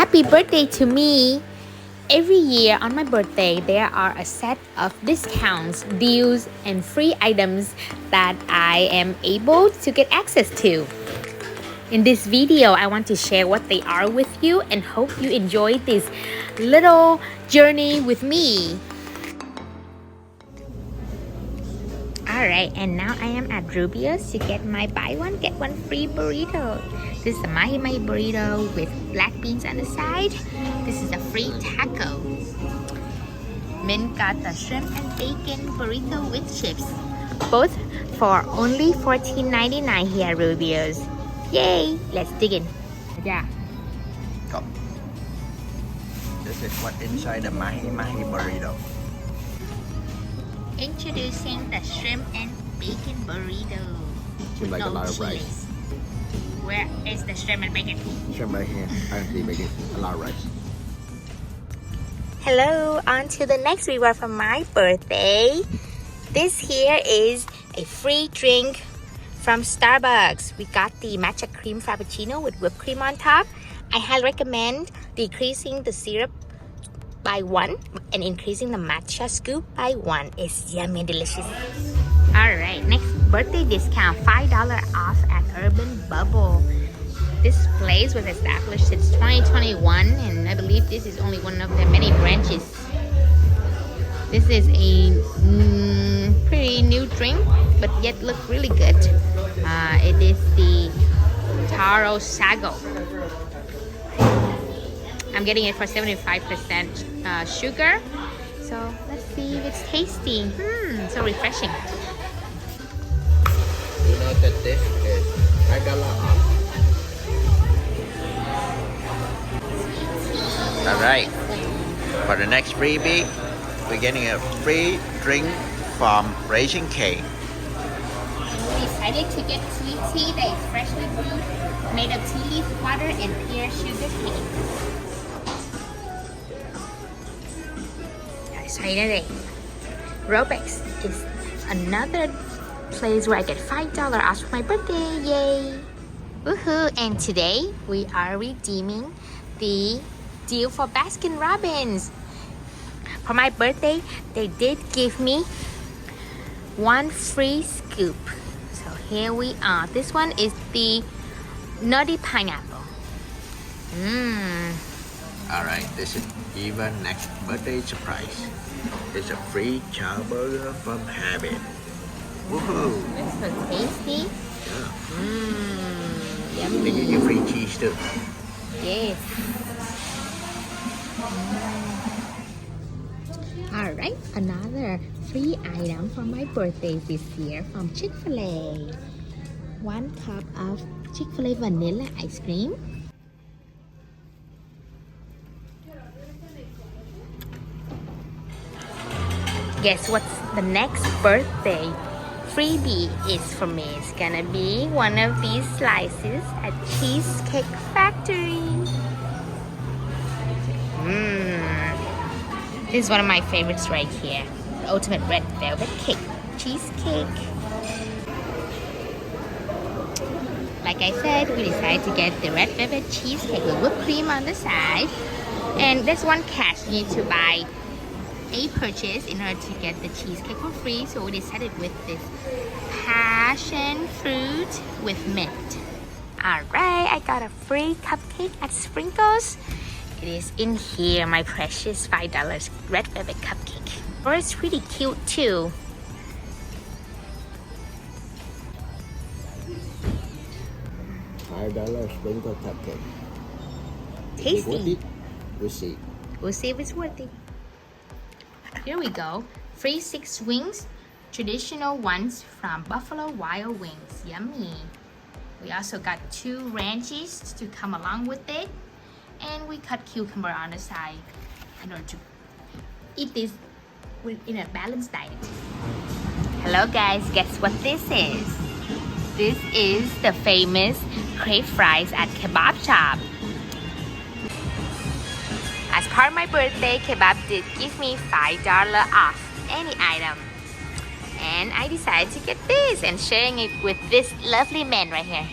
Happy birthday to me! Every year on my birthday, there are a set of discounts, deals, and free items that I am able to get access to. In this video, I want to share what they are with you and hope you enjoy this little journey with me. Alright, and now I am at Rubio's to get my buy one get one free burrito. This is a mahi mahi burrito with black beans on the side. This is a free taco. Min got the shrimp and bacon burrito with chips. Both for only $14.99 here at Rubio's. Yay! Let's dig in. Yeah. Go. This is what inside the mahi mahi burrito. Introducing the shrimp and bacon burrito. Seems like a lot of rice. Where is the shrimp and bacon? Shrimp right here. I see bacon. A lot of rice. Hello, on to the next reward for my birthday. This here is a free drink from Starbucks. We got the matcha cream frappuccino with whipped cream on top. I highly recommend decreasing the syrup by 1 and increasing the matcha scoop by 1. It's yummy and delicious. Alright, next birthday discount, $5 off at Urban Bubble. This place was established since 2021 and I believe this is only one of their many branches. This is a pretty new drink but yet look really good. It is the Taro Sago. I'm getting it for 75% sugar. So let's see if it's tasty. So refreshing. You know that this is $5 off. Alright. For the next freebie, we're getting a free drink from Raising Cane. We decided to get sweet tea that is freshly brewed, made of tea leaf water and pure sugar cane. Excited. Robek is another place where I get $5 off for my birthday. Yay! Woohoo! And today we are redeeming the deal for Baskin Robbins. For my birthday, they did give me 1 free scoop. So here we are. This one is the nutty pineapple. Alright, this is even next birthday surprise. It's a free chow burger from Habit. Woohoo! It's so tasty. Yeah. They give you free cheese too. Yes. Alright, another free item for my birthday this year from Chick-fil-A. 1 cup of Chick-fil-A vanilla ice cream. Guess what's the next birthday freebie is for me? It's gonna be one of these slices at Cheesecake Factory. This is one of my favorites right here. The ultimate red velvet cake. Cheesecake. Like I said, we decided to get the red velvet cheesecake with whipped cream on the side. And there's one catch. You need to buy a purchase in order to get the cheesecake for free. So we decided with this passion fruit with mint. Alright, I got a free cupcake at Sprinkles. It is in here, my precious $5 red velvet cupcake. Oh, it's pretty cute too. $5 sprinkle cupcake. Tasty. We'll see. We'll see if it's worth it. Here we go. Free 6 wings. Traditional ones from Buffalo Wild Wings. Yummy. We also got 2 ranches to come along with it. And we cut cucumber on the side in order to eat this in a balanced diet. Hello guys, guess what this is? This is the famous crave fries at Kebab Shop. As part of my birthday, Kebab did give me $5 off any item. And I decided to get this and sharing it with this lovely man right here.